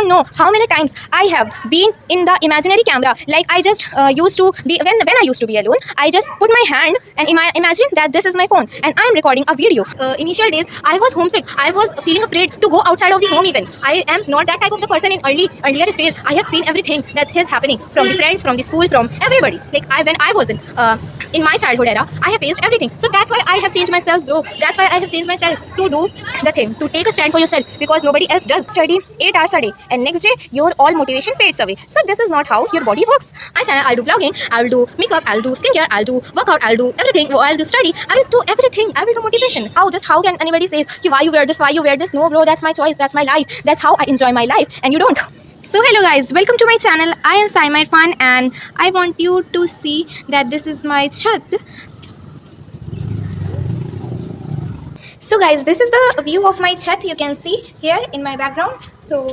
don't know how many times I have been in the imaginary camera. Like I just used to be when I used to be alone. I just put my hand and imagine that this is my phone and I'm recording a video. Initial days, I was homesick. I was feeling afraid to go outside of the home even. I am not that type of the person in earlier stage. I have seen everything that is happening from the friends, from the school, from everybody. Like when I was in my childhood era, I have faced everything. So that's why I have changed myself, bro. That's why I have changed myself to do the thing, to take a stand for yourself, because nobody else does. Study 8 hours a day and next day your all motivation fades away. So this is not how your body works. My channel, I'll do vlogging, I'll do makeup, I'll do skincare, I'll do workout, I'll do everything, I'll do study, I will do everything, I will do motivation. How can anybody say why you wear this? No bro, that's my choice, that's my life, that's how I enjoy my life, and you don't. So hello guys, welcome to my channel. I am Saima Irfan and I want you to see that this is my chat. So guys, this is the view of my chat. You can see here in my background. So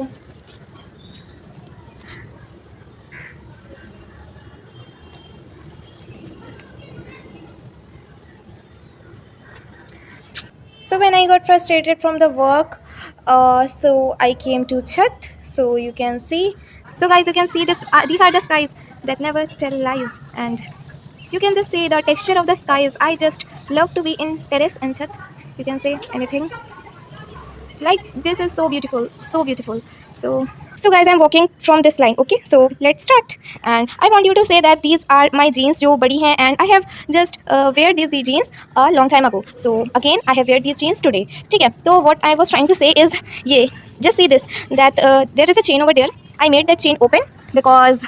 when I got frustrated from the work, so I came to chat. So you can see. So guys, you can see this. These are the skies that never tell lies, and you can just see the texture of the skies. I just love to be in terrace and chat. You can say anything. Like this is so beautiful, so beautiful. So guys, I'm walking from this line. Okay, so let's start. And I want you to say that these are my jeans जो बड़ी हैं, and I have just wear these jeans a long time ago. So again I have wear these jeans today. ठीक है, तो what I was trying to say is ये, just see this, that there is a chain over there. I made that chain open because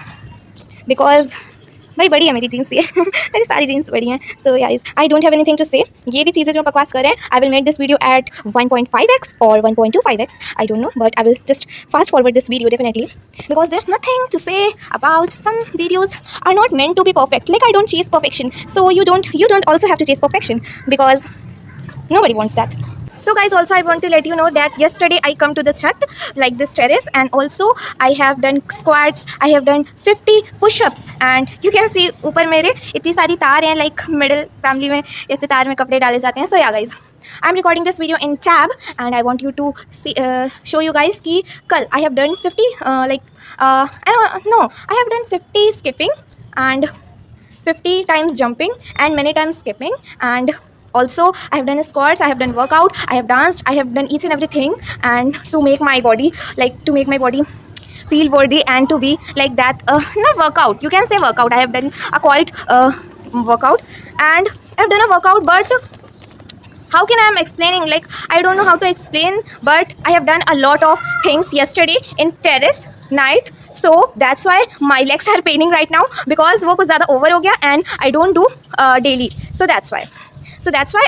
भाई बड़ी है मेरी jeans, ये मेरी सारी जीन्स बड़ी हैं. So guys, I don't have anything to say. ये भी चीज़ें जो बकवास कर रहे हैं, I will make this video at 1.5x और 1.25x, I don't know, but I will just fast forward this video definitely, because there's nothing to say about some videos are not meant to be perfect. Like I don't chase perfection, so you don't also have to chase perfection, because nobody wants that. So guys, also I want to let you know that yesterday I come to the chat, like this terrace, and also I have done squats, I have done 50 push-ups, and you can see ऊपर मेरे इतनी सारी तार हैं, like middle family में ऐसे तार में कपड़े डाले जाते हैं. So yeah guys, I'm recording this video in tab and I want you to see, show you guys कि कल I have done 50 I have done 50 skipping and 50 times jumping and many times skipping, and also I have done squats, I have done workout, I have danced, I have done each and everything, and to make my body feel worthy and to be like that. Not workout, you can say workout. I have done a quite workout, and I have done a workout, but how can I am explaining, like I don't know how to explain, but I have done a lot of things yesterday in terrace night. So that's why my legs are paining right now, because वो कुछ ज़्यादा over हो गया and I don't do daily. So that's why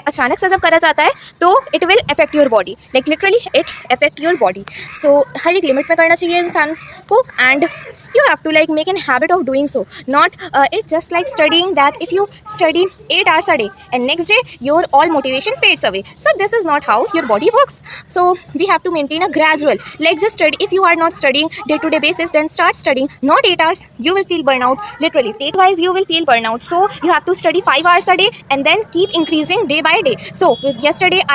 अचानक से जब करा जाता है तो it will affect your body, like literally it affect your body. So हर एक लिमिट में करना चाहिए इंसान को, and you have to like make a habit of doing so. Not it's just like studying, that if you study 8 hours a day and next day your all motivation fades away. So this is not how your body works. So we have to maintain a gradual, like just study. If you are not studying day-to-day basis, then start studying not 8 hours. You will feel burnout, literally. Take-wise you will feel burnout. So you have to study 5 hours a day and then keep increasing day by day. So yesterday I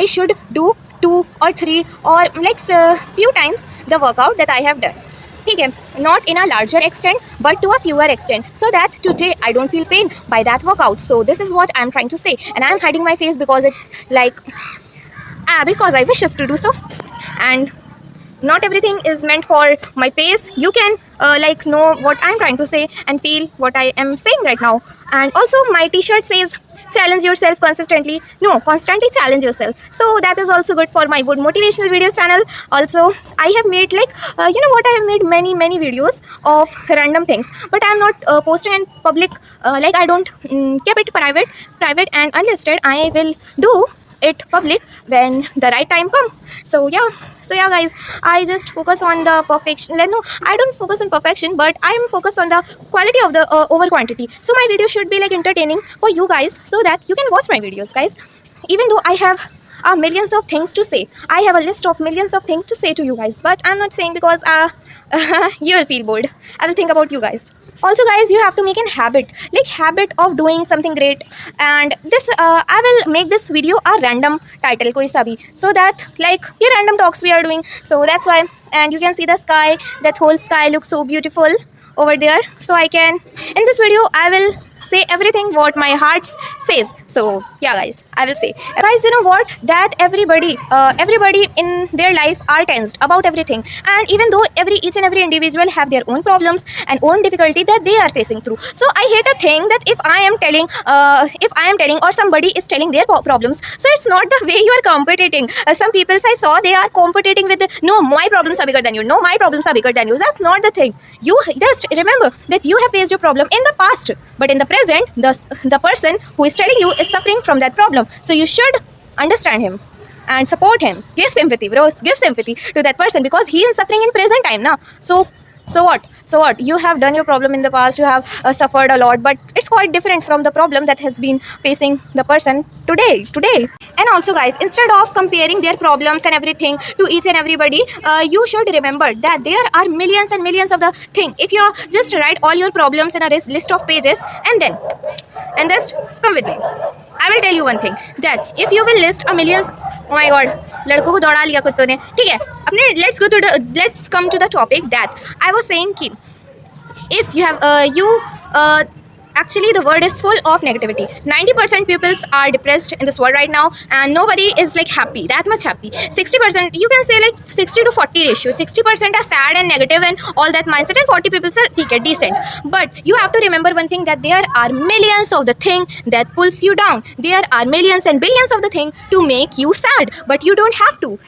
should do 2 or 3 or like few times the workout that I have done. Okay, not in a larger extent but to a fewer extent, so that today I don't feel pain by that workout. So this is what I'm trying to say, and I'm hiding my face because it's like because I wish us to do so, and not everything is meant for my face. You can like know what I'm trying to say and feel what I am saying right now. And also my t-shirt says challenge yourself consistently. No, constantly challenge yourself. So that is also good for my good motivational videos channel. Also I have made like you know what, I have made many videos of random things, but I am not posting in public, like I don't keep it private and unlisted. I will do it public when the right time come. So yeah guys, I just focus on the perfection. No, I don't focus on perfection, but I am focused on the quality of the over quantity. So my video should be like entertaining for you guys, so that you can watch my videos guys. Even though I have millions of things to say, I have a list of millions of things to say to you guys, but I'm not saying because you will feel bored. I will think about you guys. Also guys, you have to make an habit, like habit of doing something great. And this I will make this video a random title koi sa bhi, so that like ये random talks we are doing, so that's why. And you can see the sky, that whole sky looks so beautiful over there. So I can, in this video I will say everything what my heart says. So yeah guys, I will say, guys, you know what, that everybody in their life are tensed about everything. And even though each and every individual have their own problems and own difficulty that they are facing through. So I hate a thing that if I am telling or somebody is telling their problems, so it's not the way you are competing. Some people I saw, they are competing with no, my problems are bigger than you, no, my problems are bigger than you. That's not the thing. You just remember that you have faced your problem in the past, but in the present, the person who is telling you is suffering from that problem. So you should understand him and support him. Give sympathy, bros. Give sympathy to that person, because he is suffering in present time now. So what? You have done your problem in the past. You have suffered a lot, but it's quite different from the problem that has been facing the person today. And also, guys, instead of comparing their problems and everything to each and everybody, you should remember that there are millions and millions of the thing. If you just write all your problems in a list of pages and just come with me, I will tell you one thing, that if you will list a millions, oh my god, लड़कों को दौड़ा लिया कुत्तों ने, ठीक है अपने. Let's come to the topic that I was saying कि if you have actually the world is full of negativity. 90% peoples are depressed in this world right now, and nobody is like happy, that much happy. 60%, you can say like 60 to 40 ratio. 60% are sad and negative and all that mindset, and 40 people are decent. But you have to remember one thing, that there are millions of the thing that pulls you down. There are millions and billions of the thing to make you sad, but you don't have to.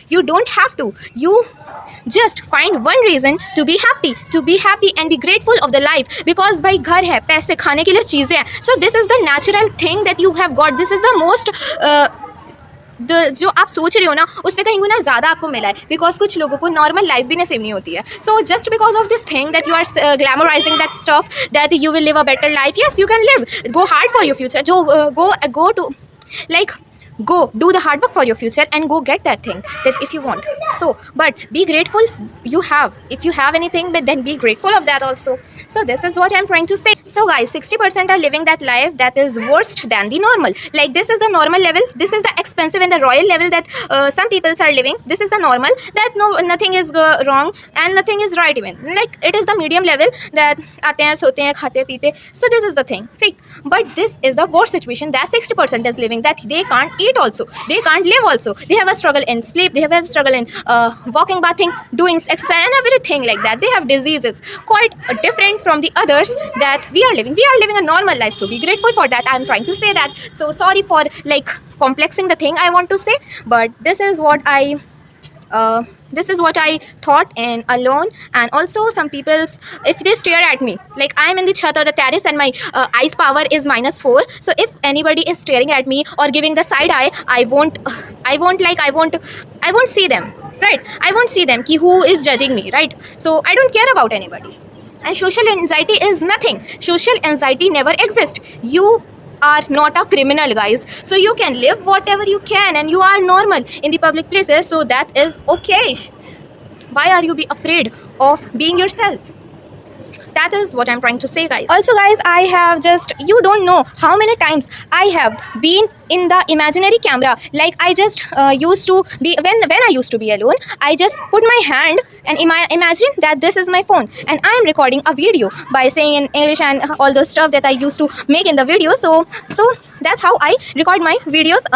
You just find one reason to be happy and be grateful of the life, because भाई घर है, पैसे खाने के लिए चीज़ें हैं. So this is the natural thing that you have got. This is the most जो आप सोच रहे हो ना, उससे कहीं गुना ज़्यादा आपको मिला है, बिकॉज कुछ लोगों को नॉर्मल लाइफ भी नसीब नहीं होती है. So just because of this thing that you are glamorising that stuff, that you will live a better life. Yes, you can live, go hard for your future, go to like go do the hard work for your future and go get that thing that if you want. So but be grateful if you have anything, but then be grateful of that also. So this is what I'm trying to say. So guys, 60% are living that life that is worse than the normal. Like this is the normal level, this is the expensive and the royal level that some people are living. This is the normal, that nothing is wrong and nothing is right even. Like it is the medium level that आते हैं, सोते हैं, खाते पीते. So this is the thing, right? But this is the worst situation that 60% is living, that they can't eat also, they can't live also, they have a struggle in sleep, they have a struggle in walking, bathing, doing exercise and everything like that. They have diseases quite different from the others that we are living a normal life. So be grateful for that. I'm trying to say that. So sorry for like complexing the thing I want to say, but this is what I thought and alone. And also some people's, if they stare at me, like I'm in the chat or the terrace and my eyes power is -4, so if anybody is staring at me or giving the side eye, I won't see them, right? I won't see them ki who is judging me, right? So I don't care about anybody. And social anxiety is nothing. Social anxiety never exists. You are not a criminal, guys. So you can live whatever you can and you are normal in the public places. So that is okay. Why are you be afraid of being yourself? That is what I'm trying to say, guys. Also, guys, I have just, you don't know how many times I have been in the imaginary camera. Like I just used to be, when I used to be alone, I just put my hand and imagine that this is my phone and I am recording a video by saying in English and all those stuff that I used to make in the video. So that's how I record my videos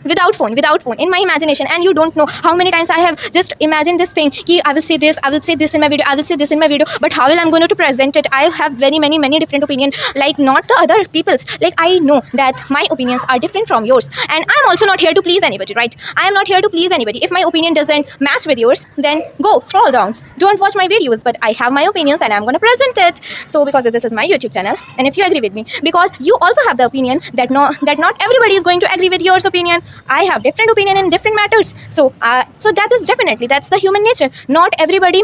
without phone in my imagination. And you don't know how many times I have just imagined this thing ki I will say this in my video, I will say this in my video, but how will I'm going to present it? I have very many different opinions, like not the other people's. Like I know that my opinions are different from yours, and I'm also not here to please anybody, right? I am not here to please anybody. If my opinion doesn't match with yours, then go scroll down, don't watch my videos. But I have my opinions and I'm going to present it. So because this is my YouTube channel, and if you agree with me, because you also have the opinion that not everybody is going to agree with yours opinion. I have different opinion in different matters. So that is definitely, that's the human nature. Not everybody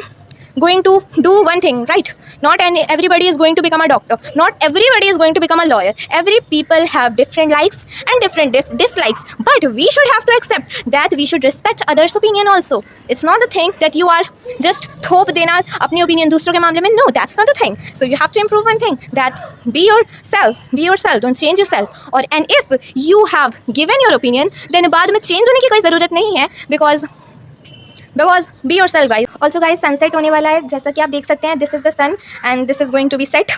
going to do one thing, right? Not everybody is going to become a doctor, not everybody is going to become a lawyer. Every people have different likes and different dislikes, but we should have to accept that we should respect others opinion also. It's not the thing that you are just थोप देना अपनी opinion दूसरों के मामले में. No, that's not the thing. So you have to improve one thing, that be yourself, don't change yourself. और and if you have given your opinion, then बाद में change होने की कोई ज़रूरत नहीं है, because be yourself guys. Also guys, sunset होने वाला है, जैसा कि आप देख सकते हैं. This is the sun and this is going to be set.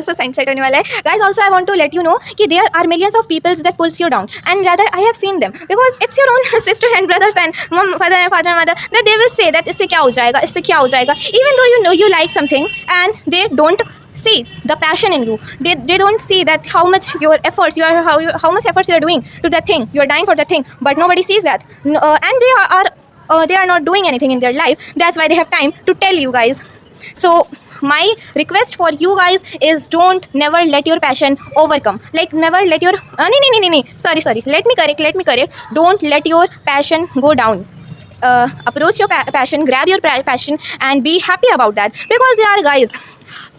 So sunset होने वाला है guys. Also I want to let you know कि there are millions of people that pulls you down, and rather I have seen them, because it's your own sister and brothers and father and mother, that they will say that इससे क्या हो जाएगा, even though you know you like something and they don't see the passion in you. They don't see that how much your efforts how much efforts you are doing to that thing. You are dying for that thing, but nobody sees that. And they are not doing anything in their life. That's why they have time to tell you guys. So my request for you guys is, don't never let your passion overcome. Like never let your sorry, let me correct, don't let your passion go down. Approach your passion, grab your passion and be happy about that, because they are guys,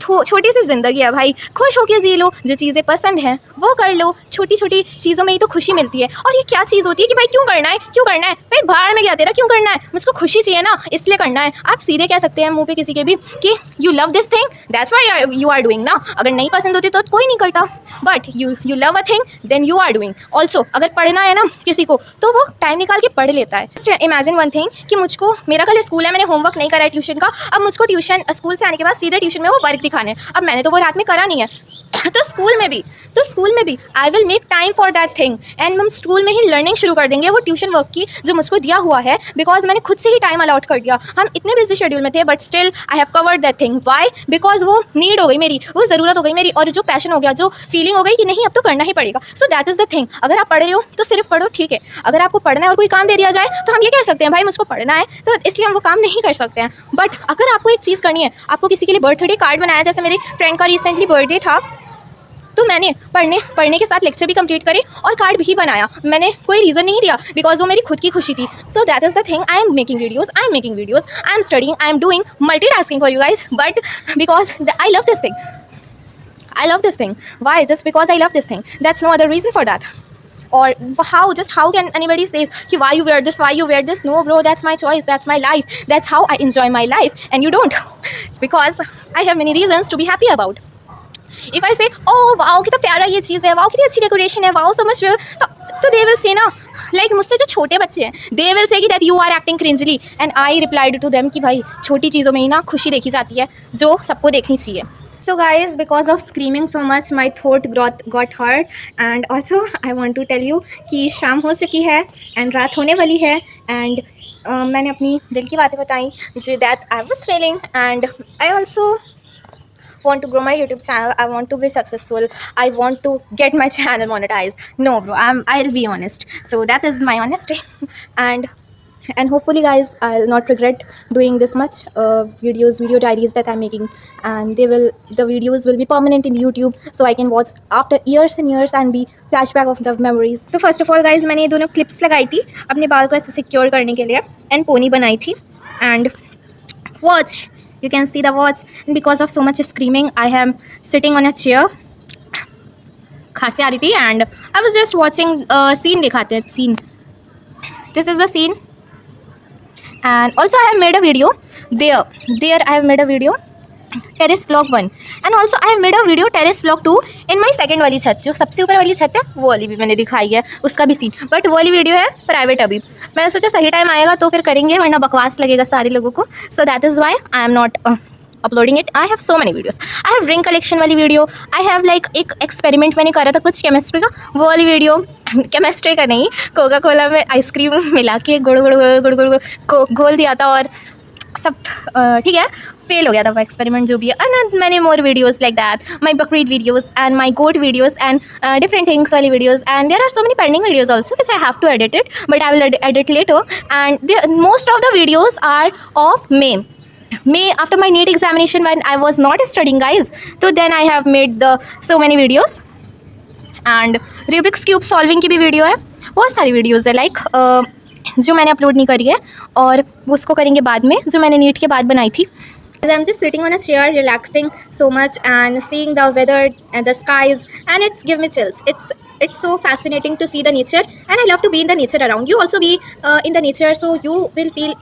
छोटी सी ज़िंदगी है भाई, खुश होके जी लो, जो चीज़ें पसंद हैं वो कर लो. छोटी छोटी चीज़ों में ही तो खुशी मिलती है. और ये क्या चीज़ होती है कि भाई क्यों करना है भाई, भाड़ में गया तेरा, क्यों करना है, मुझको खुशी चाहिए ना इसलिए करना है. आप सीधे कह सकते हैं मुंह पे किसी के भी कि you love this thing, that's why you are doing ना. अगर नहीं पसंद होती तो कोई नहीं करता, but you love a thing then you are doing. Also अगर पढ़ना है ना किसी को तो वो टाइम निकाल के पढ़ लेता है. इमेजिन वन थिंग कि मुझको, मेरा कल स्कूल है, मैंने होमवर्क नहीं करा है ट्यूशन का, अब मुझको ट्यूशन स्कूल से आने के बाद सीधे ट्यूशन में वो वर्क दिखाने. अब मैंने तो वो रात में करा नहीं है, तो स्कूल में भी आई will make time for that thing, and हम स्कूल में ही लर्निंग शुरू कर देंगे वो ट्यूशन वर्क की जो मुझको दिया हुआ है, बिकॉज मैंने खुद से ही टाइम अलॉट कर दिया. हम इतने बिजी शेड्यूल में थे, but still I have covered that thing. Why? Because वो नीड हो गई मेरी, वो ज़रूरत हो गई मेरी, और जो पैशन हो गया, जो फीलिंग हो गई कि नहीं अब तो करना ही पड़ेगा. So that is the thing. अगर आप पढ़ रहे हो तो सिर्फ पढ़ो, ठीक है. अगर आपको पढ़ना है और कोई काम दे दिया जाए तो हम ये कह सकते हैं भाई मुझको पढ़ना है तो इसलिए हम वो काम नहीं कर सकते हैं. बट अगर आपको एक चीज़ करनी है, आपको किसी के लिए बर्थडे कार्ड बनाया, जैसे मेरी फ्रेंड का रिसेंटली बर्थडे था, तो मैंने पढ़ने के साथ लेक्चर भी कंप्लीट करे और कार्ड भी बनाया. मैंने कोई रीज़न नहीं दिया, बिकॉज वो मेरी खुद की खुशी थी. So that is the thing. I am making videos, I am studying, I am doing multitasking for you guys, but because I love this thing. Why? Just because I love this thing. That's no other reason for that. Or how can anybody say कि why you wear this? No bro, that's my choice, that's my life, that's how I enjoy my life, and you don't. Because I have many reasons to be happy about. If I say, oh wow कितना प्यारा ये चीज़ है, wow कितनी अच्छी decoration है, wow so much, तो they will say ना, like मुझसे जो छोटे बच्चे हैं, they will say that you are acting cringely, and I replied to them कि भाई छोटी चीज़ों में ही ना खुशी देखी जाती है जो सबको देखनी चाहिए. So guys, because of screaming so much, my throat got hurt, and also I want to tell you कि शाम हो चुकी है and रात होने वाली है, and मैंने अपनी दिल की बातें बताई जो that I was feeling, and I also want to grow my YouTube channel. I want to be successful. I want to get my channel monetized. No bro, I'll be honest. So that is my honesty, and hopefully guys I'll not regret doing this much video diaries that I'm making, and the videos will be permanent in YouTube, so I can watch after years and years and be flashback of the memories. So first of all guys, मैंने ये दोनों clips लगाई थी अपने बाल को ऐसे secure करने के लिए, and पोनी बनाई थी, and watch, you can see the watch, and because of so much screaming I am sitting on a chair. खांसी आ रही थी and I was just watching scene. दिखाते हैं scene. This is the scene. And also I have made a video there I have made a video terrace vlog 1, and also I have made a video terrace vlog 2 in my second वाली छत, जो सबसे ऊपर वाली छत है वो वाली भी मैंने दिखाई है, उसका भी सीन, बट वो वाली वीडियो है प्राइवेट. अभी मैंने सोचा सही टाइम आएगा तो फिर करेंगे, वरना बकवास लगेगा सारे लोगों को. So that is why I am not uploading it. I have so many videos. I have drink collection वाली वीडियो, आई हैव लाइक एक एक्सपेरिमेंट मैंने करा था कुछ केमिस्ट्री का, वो वाली वीडियो. केमिस्ट्री का नहीं, कोका कोला में आइसक्रीम मिला के गुड़ घोल दिया था और सब ठीक है, फेल हो गया था वो एक्सपेरिमेंट जो भी है. And many more videos like that, my Bakrid videos and my goat videos and different things वाली videos, and there are so many pending videos also which I have to edit it, but I will edit later. And most of the videos are of May after my NEET examination when I was not studying guys, so then I have made so many videos. And Rubik's Cube solving की भी video है, बहुत सारी videos है like जो मैंने upload नहीं करी है, और वो उसको करेंगे बाद में, जो मैंने नीट के बाद बनाई थी. I'm just sitting on a chair, relaxing so much and seeing the weather and the skies, and it's give me chills. It's so fascinating to see the nature, and I love to be in the nature around. You also be in the nature, so you will feel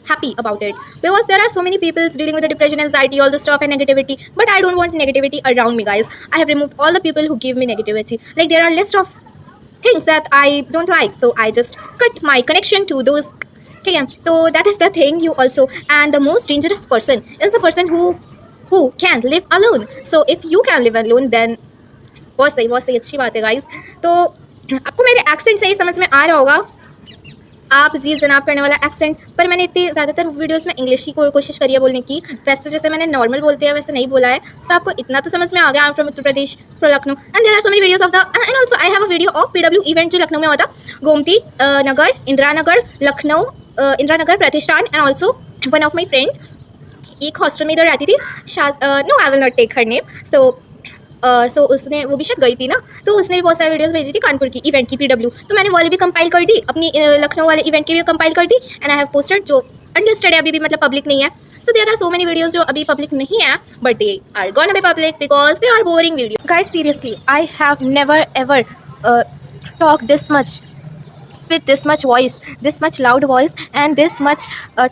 happy about it, because there are so many people dealing with the depression, anxiety, all the stuff and negativity. But I don't want negativity around me, guys. I have removed all the people who give me negativity. Like, there are list of things that I don't like, so I just cut my connection to those. Okay, so that is the thing. You also, and the most dangerous person is the person who can't live alone. So if you can live alone, then बहुत सही अच्छी बात है guys. तो आपको मेरे accent से ही समझ में आ रहा होगा, आप जी जनाब करने वाला एक्सेंट. पर मैंने इतनी ज़्यादातर वीडियोस में इंग्लिश की कोशिश करी है बोलने की. वैसे तो जैसे मैंने नॉर्मल बोलते हैं वैसे नहीं बोला है, तो आपको इतना तो समझ में आ गया. I am from Uttar Pradesh, from Lucknow, and there are so many videos of the, and also I have a video of PW event जो लखनऊ में हुआ था. Gomti Nagar, Indira Nagar, Lucknow, Indira Nagar Pratishthan, and also one of my friend एक हॉस्टल में इधर रहती थी, no I will not take her name. So उसने, वो भी शायद गई थी ना, तो उसने भी बहुत सारी वीडियोस भेजी थी कानपुर की इवेंट की PW. तो मैंने वाली भी कंपाइल कर दी, अपनी लखनऊ वाले इवेंट की भी कंपाइल कर दी, एंड आई हैव पोस्टेड, जो अनलिस्टेड है, अभी भी मतलब पब्लिक नहीं है. So there are so many videos जो अभी पब्लिक नहीं है, but they are gonna be public because they are boring video. Guys seriously, I have never ever talk this much with this much voice, this much loud voice and this much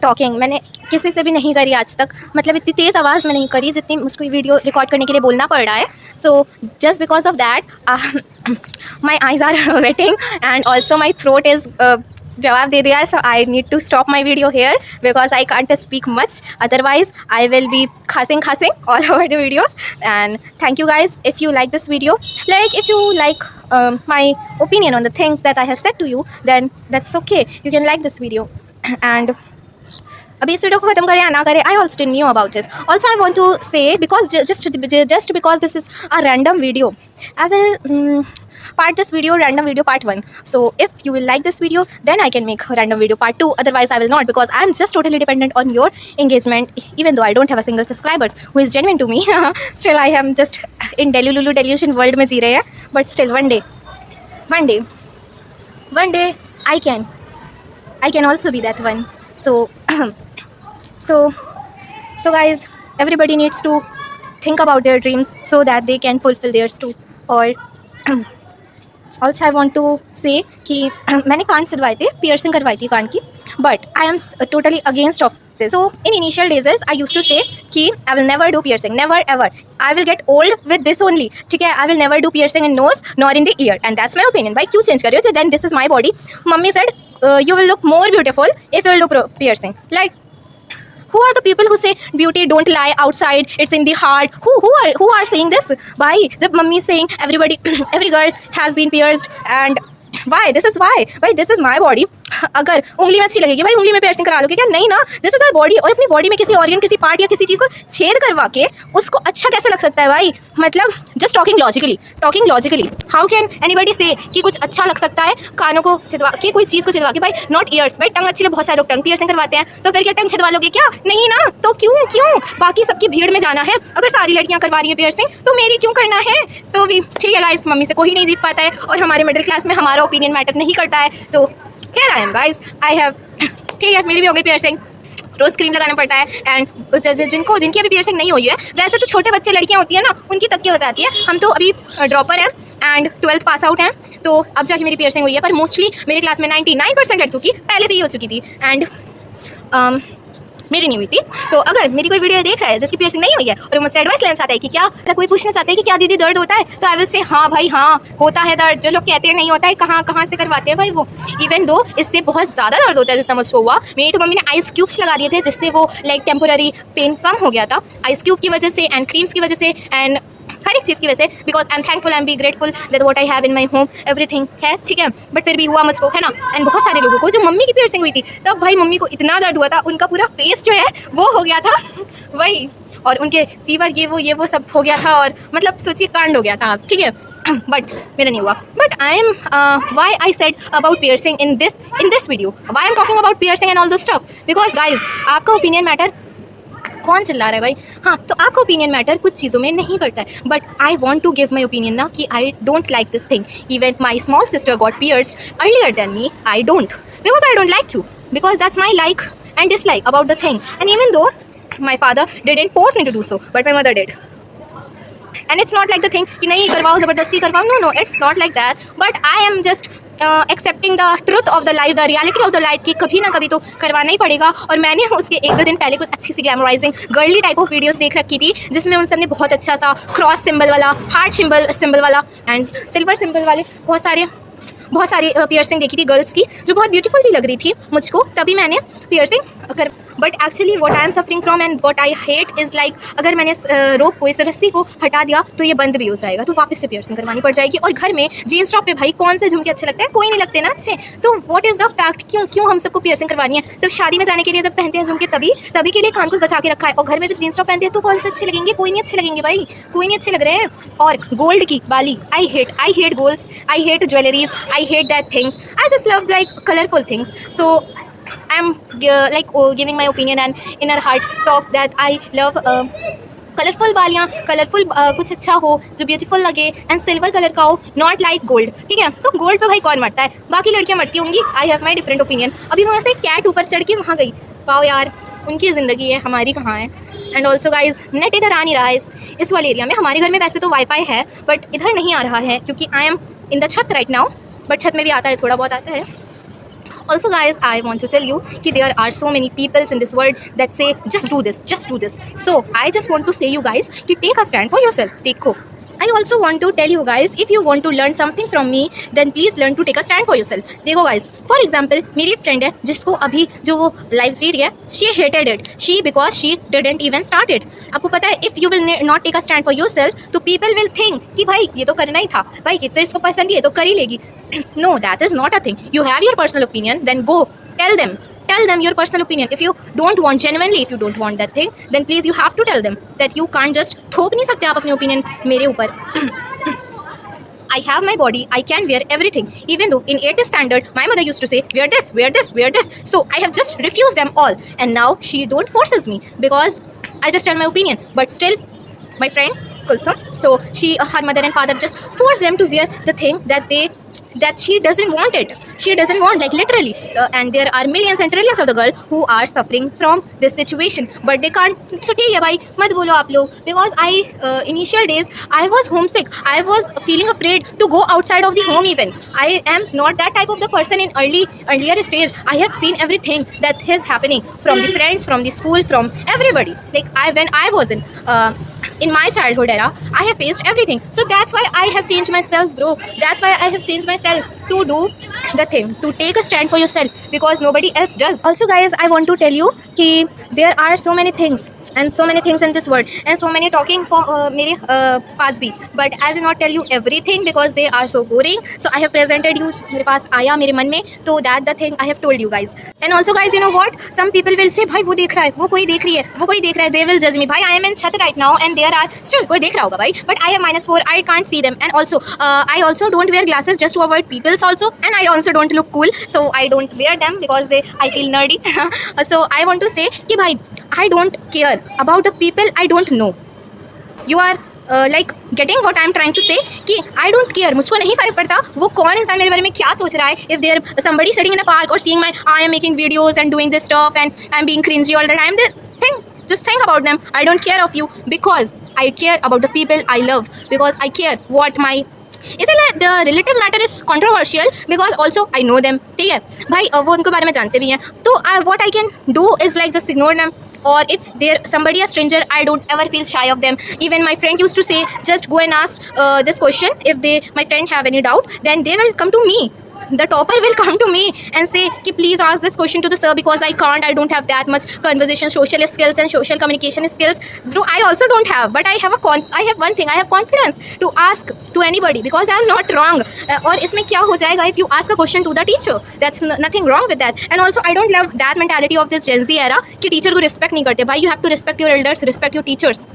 talking. मैंने किसी से भी नहीं करी आज तक, मतलब इतनी तेज़ आवाज़ में नहीं करी जितनी मुझको वीडियो रिकॉर्ड करने के लिए बोलना पड़ रहा है. So just because of that my eyes are wetting and also my throat is जवाब दे दिया है. So I need to stop my video here because I can't speak much, otherwise I will be खासिंग all over the videos. And thank you guys if you like this video. Like, if you like my opinion on the things that I have said to you, then that's okay, you can like this video. And अभी इस video को ख़त्म करें या ना करें, I also didn't knew about it. Also I want to say, because just because this is a random video, I will part this video random video part 1. So if you will like this video, then I can make a random video part 2. Otherwise I will not, because I am just totally dependent on your engagement. Even though I don't have a single subscriber who is genuine to me, still I am just in delulu delusion world में जी रहे हैं. But still one day I can also be that one. So guys, everybody needs to think about their dreams so that they can fulfill theirs too. और also I want to say कि मैंने कान सिलवाए थे, piercing करवाई थी कान की, but I am totally against of this. So in initial days I used to say कि I will never do piercing, never ever. I will get old with this only. ठीक है, I will never do piercing in nose nor in the ear, and that's my opinion. भाई क्यों change कर रहे हो? Then this is my body. Mummy said you will look more beautiful if you will do piercing. Like, who are the people who say beauty don't lie outside, it's in the heart? Who are saying this? भाई जब mummy saying everybody every girl has been pierced, and why this is my body. अगर उंगली में अच्छी लगेगी भाई उंगली में पियर्सिंग करा लोगे क्या? नहीं ना, दिस इज आवर बॉडी. और अपनी बॉडी में किसी ऑर्गन, किसी पार्ट या किसी चीज़ को छेद करवा के उसको अच्छा कैसे लग सकता है भाई? मतलब just talking logically how can anybody से कि कुछ अच्छा लग सकता है कानों को छिदवा के, कोई चीज़ को छिदवा के? भाई नॉट ईयर्स, भाई टंग अच्छी लगे, बहुत सारे लोग टंग पियर्सिंग करवाते हैं, तो फिर क्या टंग छिदवा लोगे क्या? नहीं ना, तो क्यों बाकी सबकी भीड़ में जाना है? अगर सारी लड़कियाँ करवा रही है पियर्सिंग, तो मेरी क्यों करना है? तो भी ठीक है गाइस, मम्मी से कोई नहीं जीत पाता है, और हमारे मिडिल क्लास में हमारा ओपिनियन मैटर नहीं करता है. तो here I am guys, I have ठीक है, मेरी भी हो गई पियर्सिंग, रोज़ क्रीम लगाना पड़ता है. एंड जिनकी अभी पियर्सिंग नहीं हुई है, वैसे तो छोटे बच्चे लड़कियां होती हैं ना, उनकी तक की हो जाती है. हम तो अभी ड्रॉपर हैं एंड 12th पास आउट हैं, तो अब जाके मेरी पियर्सिंग हुई है. पर मोस्टली मेरे क्लास में 99% लड़कों की पहले से ही हो चुकी थी, एंड मेरी नहीं हुई थी. तो अगर मेरी कोई वीडियो देख रहा है जिसकी पियर्सिंग नहीं हुई है और मुझसे एडवाइस लेना चाहता है कि क्या, कोई पूछना चाहता है कि क्या दीदी दर्द होता है, तो आई विल से हाँ भाई हाँ होता है दर्द. जो लोग कहते हैं नहीं होता है, कहाँ से करवाते हैं भाई वो? इवन दो इससे बहुत ज़्यादा दर्द होता है जितना मुझको हुआ. मेरी तो मम्मी ने आइस क्यूब्स लगा दिए थे, जिससे वो लाइक टेम्पोररी पेन कम हो गया था, आइस क्यूब की वजह से एंड क्रीम्स की वजह से एंड हर एक चीज़ की वजह से. Because I am thankful, I am be grateful that what I have in my home, everything है, ठीक है. बट फिर भी हुआ मुझको, है ना. एंड बहुत सारे लोगों को जो मम्मी की पियर्सिंग हुई थी, तब भाई मम्मी को इतना दर्द हुआ था, उनका पूरा फेस जो है वो हो गया था वही, और उनके फीवर ये वो सब हो गया था, और मतलब सोचिए कांड हो गया था, ठीक है. बट मेरा नहीं हुआ. But I am why I said about piercing in this video, why I am talking about piercing and all this stuff, because guys आपका ओपिनियन मैटर. कौन चिल्ला रहा है भाई? हाँ, तो आपका ओपिनियन मैटर कुछ चीज़ों में नहीं करता है, but I want to give my opinion ना कि I don't like this thing. Even my small sister got pierced earlier than me, I don't, because I don't like to, because that's my like and dislike about the thing. And even though my father didn't force me to do so, but my mother did. And it's not like the thing कि नहीं करवाओ ज़बरदस्ती करवाओ, no, it's not like that, but I am just accepting the truth of the life, the reality of the life कि कभी ना कभी तो करवाना ही पड़ेगा। और मैंने उसके 1-2 दिन पहले कुछ अच्छी सी glamorising girly type of videos देख रखी थी, जिसमें उन सब ने बहुत अच्छा सा क्रॉस सिंबल वाला, हार्ट सिंबल वाला एंड सिल्वर सिंबल वाले बहुत सारी पियर्सिंग देखी थी गर्ल्स की, जो बहुत ब्यूटीफुल भी लग रही थी मुझको, तभी मैंने पियर्सिंग कर। But actually what I am suffering from and what I hate is like, अगर मैंने रोप को, इस रस्सी को हटा दिया तो ये बंद भी हो जाएगा, तो वापस से पियर्सिंग करवानी पड़ जाएगी। और घर में जीन्स टॉप पे भाई कौन से झुमके अच्छे लगते हैं, कोई नहीं लगते ना अच्छे। तो व्हाट इज़ द फैक्ट, क्यों हम सबको पियर्सिंग करवानी है? सिर्फ शादी में जाने के लिए जब पहनते हैं झुमके तभी के लिए कान को बचा के रखा है, और घर में जब जीन्स टॉप पहनते हैं तो कौन से अच्छे लगेंगे? कोई नहीं अच्छे लगेंगे भाई, कोई नहीं अच्छे लग रहे हैं। और गोल्ड की बाली, I hate golds, I hate jewelleries, I hate that things, I just love like colourful things. So I'm like giving my opinion and inner heart talk that I love colourful बालियाँ, colourful कुछ अच्छा हो जो beautiful लगे and silver colour का हो, not like gold, ठीक है? तो गोल्ड पे भाई कौन मरता है, बाकी लड़कियाँ मरती होंगी। I have my different opinion. अभी वहाँ से कैट ऊपर चढ़ के वहाँ गई, पाओ यार, उनकी ज़िंदगी है, हमारी कहाँ है। एंड ऑल्सो गाइज, नेट इधर आ नहीं रहा है इस वाले एरिया में। हमारे घर में वैसे तो वाईफाई है, बट इधर नहीं आ रहा है क्योंकि आई एम इन द छत राइट नाउ, बट छत में भी आता है, थोड़ा बहुत आता है। Also guys, I want to tell you कि there are so many peoples in this world that say just do this. So I just want to say you guys कि take a stand for yourself. देखो, I also want to tell you guys, if you want to learn something from me, then please learn to take a stand for yourself. देखो guys, for example, मेरी एक friend है जिसको अभी जो वो life जी रही है, she hated it, because she didn't even start it. आपको पता है, if you will not take a stand for yourself, तो people will think कि भाई ये तो करना ही था, भाई ये तो इसको पसंद ही है तो कर ही लेगी। No, that is not a thing. You have your personal opinion, then go tell them your personal opinion. If you don't want, genuinely if you don't want that thing, then please you have to tell them that you can't just थोप नहीं सकते आप अपनी opinion मेरे ऊपर। I have my body, I can wear everything, even though in 8th standard my mother used to say wear this, so I have just refused them all, and now she don't forces me because I just tell my opinion. But still my friend Kulsum, so her mother and father just force them to wear the thing that she doesn't want it. She doesn't want, like literally, and there are millions and trillions of the girls who are suffering from this situation, but they can't. So ठीक है भाई, मत बोलो आप लोग, because initial days I was homesick, I was feeling afraid to go outside of the home even. I am not that type of the person in earlier stage. I have seen everything that is happening from the friends, from the school, from everybody. Like when I was in my childhood era, I have faced everything. So that's why I have changed myself, bro. That's why I have changed myself to do the thing, to take a stand for yourself, because nobody else does. Also guys, I want to tell you कि there are so many things in this world and so many talking for मेरे पास भी, but I will not tell you everything because they are so boring. So I have presented you, मेरे पास आया मेरे मन में, तो that the thing I have told you guys. And also guys, you know what, some people will say भाई वो देख रहा है, वो कोई देख रही है, वो कोई देख रहा है, they will judge me. भाई I am in छत right now and there are still कोई देख रहा होगा भाई, but I am -4, I can't see them. And also I also don't wear glasses just to avoid peoples also, and I also don't look cool, so I don't wear them because I feel nerdy. So I want to say कि भाई I don't care about the people I don't know. You are like getting what I am trying to say कि I don't care, मुझको नहीं फर्क पड़ता वो कौन इंसान मेरे बारे में क्या सोच रहा है. If there somebody sitting in a park or seeing I am making videos and doing this stuff and I am being cringy all the time, just think about them. I don't care of you because I care about the people I love, because I care what my इसलिए the relative matter is controversial because also I know them. ठीक है भाई, वो उनको बारे में जानते भी हैं, तो what I can do is like just ignore them. Or if they're somebody a stranger, I don't ever feel shy of them. Even my friend used to say just go and ask this question. If my friend have any doubt, then they will come to me. The topper will come to me and say कि please ask this question to the sir because I don't have that much conversation social skills and social communication skills. Bro, I also don't have, but I have one thing, I have confidence to ask to anybody because I am not wrong. और इसमें क्या हो जाएगा if you ask a question to the teacher? That's nothing wrong with that. And also I don't love that mentality of this Gen Z era कि teacher को respect नहीं करते. भाई, you have to respect your elders, respect your teachers.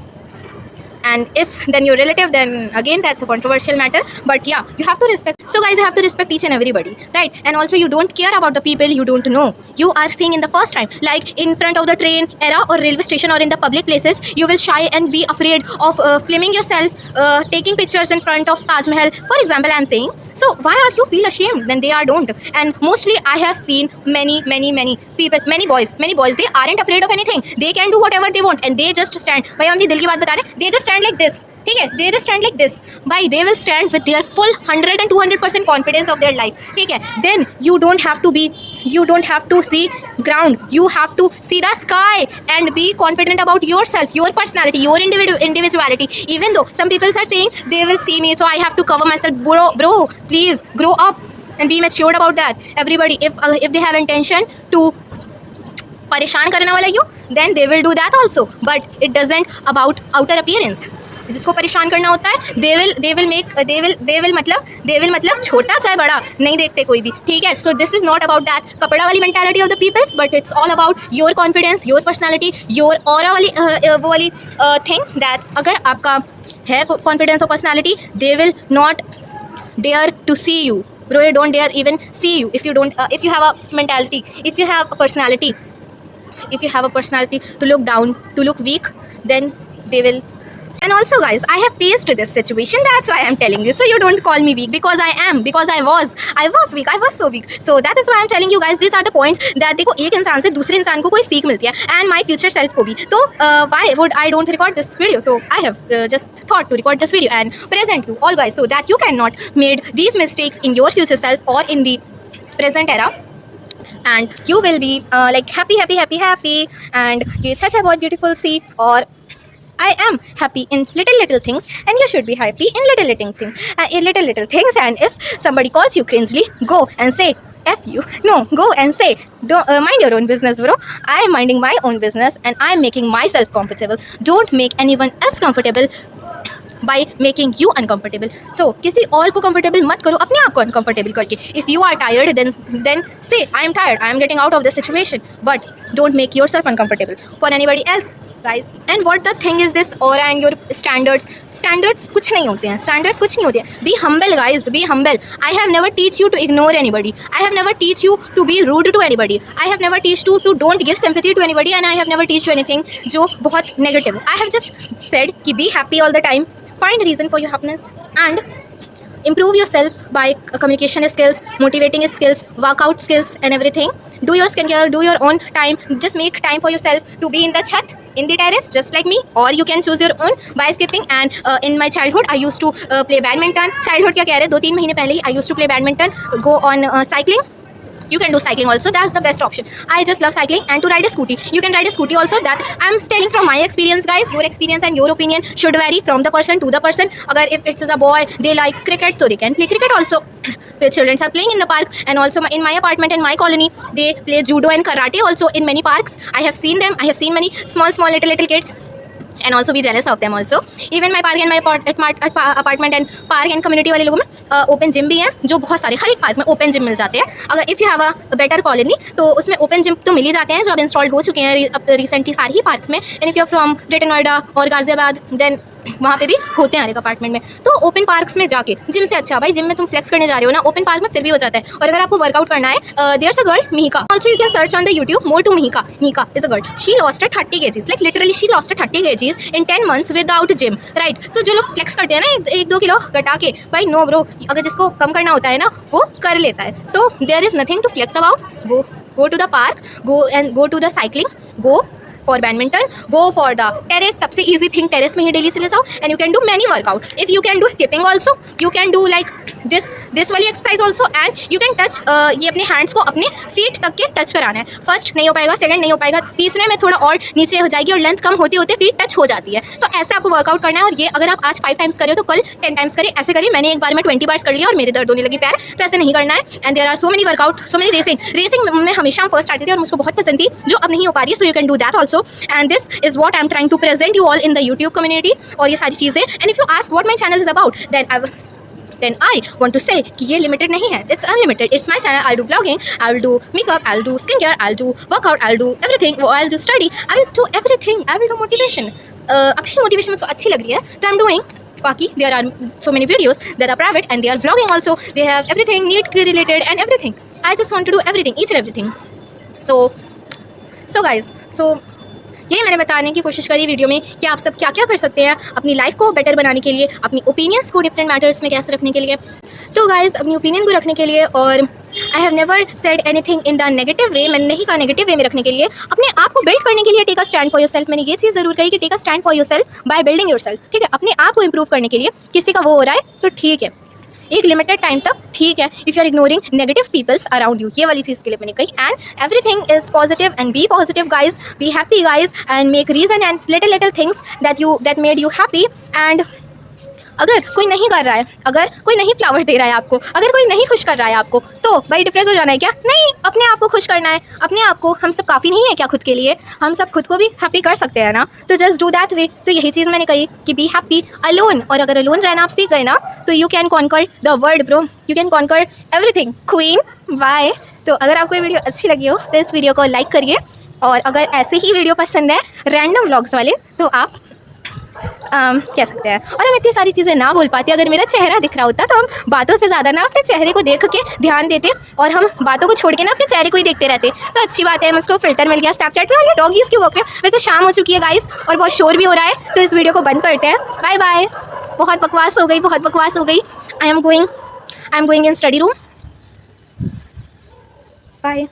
and if then your relative, then again that's a controversial matter. But yeah, you have to respect. So guys, you have to respect each and everybody, right? And also you don't care about the people you don't know, you are seeing in the first time, like in front of the train era or railway station or in the public places, you will shy and be afraid of filming yourself, taking pictures in front of Taj Mahal, for example, I'm saying. So why are you feel ashamed? Then they are don't. And mostly I have seen many people, many boys, they aren't afraid of anything. They can do whatever they want and they just stand. भाई हम अपनी दिल की बात बता रहे हैं, they just stand like this. ठीक है, they just stand like this. भाई they will stand with their full 100 and 200% confidence of their life. ठीक है, then you don't have to see ground, you have to see the sky and be confident about yourself, your personality, your individuality. Even though some people are saying they will see me, so I have to cover myself. Bro, please grow up and be matured about that. Everybody, if they have intention to परेशान करने वाला you, then they will do that also, but it doesn't about outer appearance. जिसको परेशान करना होता है they will मतलब छोटा चाहे बड़ा नहीं देखते कोई भी, ठीक है. So this is not about that कपड़ा वाली mentality of the peoples, but it's all about your confidence, your personality, your aura वाली thing, that अगर आपका है confidence or personality, they will not dare to see you. Bro, they don't dare even see you if you don't if you have a mentality, if you have a personality, to look down, to look weak, then they will. And also guys, I have faced this situation, that's why I'm telling you. So you don't call me weak, because I was weak, I was so weak. So that is why I'm telling you guys, these are the points that देखो एक इंसान से दूसरे इंसान को कोई सीख मिलती है, and my future self को भी. तो why would I don't record this video? So I have just thought to record this video and present you all guys, so that you cannot made these mistakes in your future self or in the present era, and you will be like happy, and ये सच है बहुत beautiful सी. और I am happy in little things, and you should be happy in little things. And if somebody calls you cringely, go and say F you. No, go and say, don't mind your own business, bro. I am minding my own business and I am making myself comfortable. Don't make anyone else comfortable by making you uncomfortable. So किसी और को comfortable मत करो अपने आप को uncomfortable करके. If you are tired, then say I am tired, I am getting out of this situation, but don't make yourself uncomfortable for anybody else, guys. And what the thing is this aura and your standards कुछ नहीं होते हैं. Be humble guys, be humble. I have never teach you to ignore anybody, I have never teach you to be rude to anybody, I have never teach you to don't give sympathy to anybody, and I have never teach you anything जो बहुत negative. I have just said कि be happy all the time, find a reason for your happiness, and improve yourself by communication skills, motivating skills, workout skills, and everything. Do your skincare, do your own time, just make time for yourself to be in the chat, in the terrace, just like me, or you can choose your own by skipping. And in my childhood I used to play badminton. Childhood क्या कह रहे 2-3 महीने पहले ही I used to play badminton, go on cycling. You can do cycling also, that's the best option. I just love cycling, and to ride a scooty, you can ride a scooty also. That I'm telling from my experience guys. Your experience and your opinion should vary from the person to the person. Agar if it's a boy they like cricket, so they can play cricket also. The children are playing in the park, and also in my apartment, in my colony, they play judo and karate also in many parks. I have seen them, I have seen many small little kids, and also be jealous of them also. Even my park and my apartment and park and community वाले लोगों में open gym भी हैं, जो बहुत सारे हर एक park में ओपन जिम मिल जाते हैं. अगर if you have a better colony तो उसमें ओपन जिम तो मिल ही जाते हैं, जो अब इंस्टॉल्ड हो चुके हैं रिसेंटली सारी ही पार्क्स में. And if you are from greater Noida और गाजियाबाद, देन वहाँ पे भी होते हैं हर एक अपार्टमेंट में. तो ओपन पार्क्स में जाके जिम से अच्छा, भाई जिम में तुम फ्लेक्स करने जा रहे हो ना, ओपन पार्क में फिर भी हो जाता है. और अगर आपको वर्कआउट करना है, there's a girl Mihika, also you can search on the YouTube more to Mihika. Mihika is a girl, she lost 30 kgs, like literally she lost 30 kgs in 10 months without gym, right. तो जो लोग फ्लेक्स करते हैं ना 1-2 किलो घटा के, भाई नो ब्रो, अगर जिसको कम करना होता है ना वो कर लेता है. So there is nothing to flex about. go to the park, go to the cycling, go for badminton, go for the terrace. सबसे easy thing terrace में ही daily चले जाओ, and you can do many workout. If you can do skipping also, you can do like this वाली exercise also, and you can touch ये अपने hands को अपने feet तक के touch कराना है. First नहीं हो पाएगा, second नहीं हो पाएगा, तीसरे में थोड़ा और नीचे हो जाएगी और लेंथ कम होते होते feet touch हो जाती है. तो ऐसे आपको वर्कआउट करना है. और ये अगर आप आज 5 times करें तो कल 10 times करें, ऐसे करिए. मैंने एक बार में 20 बार कर लिया और मेरे दर्द होने लगी पैर, तो ऐसे नहीं करना है. And there are so many workout, so many racing में हमेशा फर्स्ट आती थी और मुझको बहुत पसंद थी, जो अब नहीं हो पा रही. So you can do that also, and this is what I'm trying to present you all in the YouTube community और ये सारी चीज़ें. And if you ask what my channel is about, then I want to say कि ये limited नहीं है, it's unlimited. It's my channel. I'll do vlogging, I'll do makeup, I'll do skincare, I'll do workout, I'll do everything, I'll do study, I will do everything, I will do motivation. अपनी motivation मुझको अच्छी लग रही है तो I am doing. बाकी there are so many videos that are private and they are vlogging also. They have everything NEET के related and everything. I just want to do everything, each and everything. So guys, यही मैंने बताने की कोशिश करी video में कि आप सब क्या क्या कर सकते हैं अपनी लाइफ को बेटर बनाने के लिए, अपनी ओपिनियंस को डिफरेंट मैटर्स में कैसे रखने के लिए. तो गाइज, अपनी ओपिनियन को रखने के लिए, और आई have never said anything in the negative way, मैंने नहीं कहा नेगेटिव वे में रखने के लिए. अपने आप को बिल्ड करने के लिए take a stand for yourself. मैंने ये चीज़ ज़रूर कही कि take a stand for yourself by building yourself. ठीक है, अपने आप को इंप्रूव करने के लिए. किसी का वो हो रहा है तो ठीक है, एक लिमिटेड टाइम तक ठीक है. If you are ignoring negative peoples around you, ये वाली चीज़ के लिए मैंने कही. And everything is positive and be positive guys, be happy guys and make reason and little things that made you happy. And अगर कोई नहीं कर रहा है, अगर कोई नहीं फ्लावर दे रहा है आपको, अगर कोई नहीं खुश कर रहा है आपको, तो भाई डिप्रेस हो जाना है क्या? नहीं, अपने आप को खुश करना है. अपने आप को, हम सब काफ़ी नहीं है क्या खुद के लिए? हम सब खुद को भी हैप्पी कर सकते हैं ना. तो जस्ट डू दैट वे. तो यही चीज़ मैंने कही कि बी हैप्पी अलोन. और अगर अलोन रहना आप सीख गए ना तो you can conquer the world bro, you can conquer everything. Queen, bye. तो अगर आपको ये वीडियो अच्छी लगी हो तो इस वीडियो को लाइक करिए. और अगर ऐसे ही वीडियो पसंद है रैंडम व्लॉग्स वाले तो आप कह सकते हैं. और हम इतनी सारी चीज़ें ना बोल पाते. अगर मेरा चेहरा दिख रहा होता तो हम बातों से ज़्यादा ना अपने चेहरे को देख के ध्यान देते, और हम बातों को छोड़ के ना अपने चेहरे को ही देखते रहते. तो अच्छी बात है, मुझको फिल्टर मिल गया स्नैपचैट में. और ये डॉगीज़ की वॉक है. वैसे शाम हो चुकी है गाइस और बहुत शोर भी हो रहा है, तो इस वीडियो को बंद करते हैं. Bye bye. बहुत बकवास हो गई, बहुत बकवास हो गई. I am going in study room. Bye.